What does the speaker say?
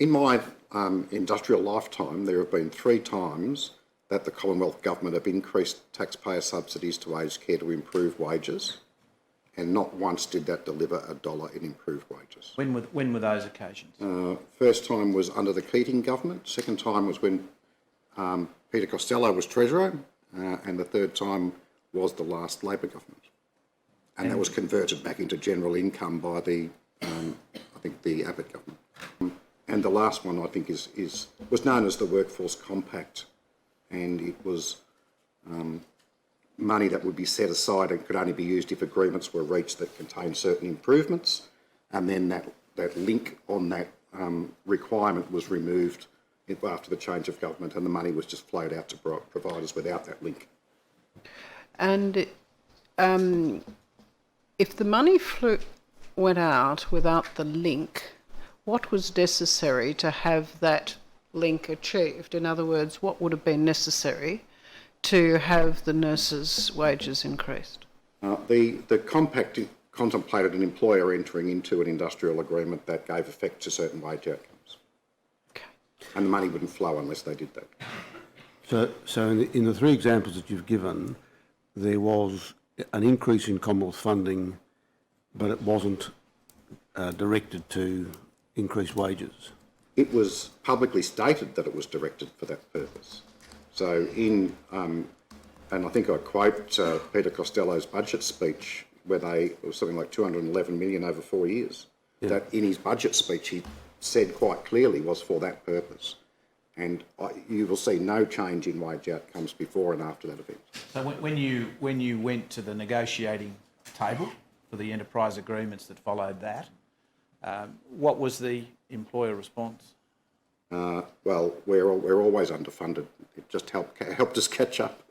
In my industrial lifetime, there have been 3 times that the Commonwealth Government have increased taxpayer subsidies to aged care to improve wages, and not once did that deliver $1 in improved wages. When were those occasions? First time was under the Keating government, second time was when Peter Costello was Treasurer, and the third time was the last Labor government. And that was converted back into general income by the, I think, the Abbott government. And the last one, I think, was known as the Workforce Compact, and it was money that would be set aside and could only be used if agreements were reached that contained certain improvements, and then that link on that requirement was removed after the change of government, and the money was just flowed out to providers without that link. And if the money went out without the link, what was necessary to have that link achieved? In other words, what would have been necessary to have the nurses' wages increased? The compact contemplated an employer entering into an industrial agreement that gave effect to certain wage outcomes. Okay. And the money wouldn't flow unless they did that. So in the 3 examples that you've given, there was an increase in Commonwealth funding, but it wasn't directed to increase wages. It was publicly stated that it was directed for that purpose. So and I think I quote Peter Costello's budget speech, where it was something like 211 million over 4 years. Yeah. That in his budget speech he said quite clearly was for that purpose. And you will see no change in wage outcomes before and after that event. So when you went to the negotiating table for the enterprise agreements that followed that, what was the employer response? Well, we're always underfunded. It just helped us catch up.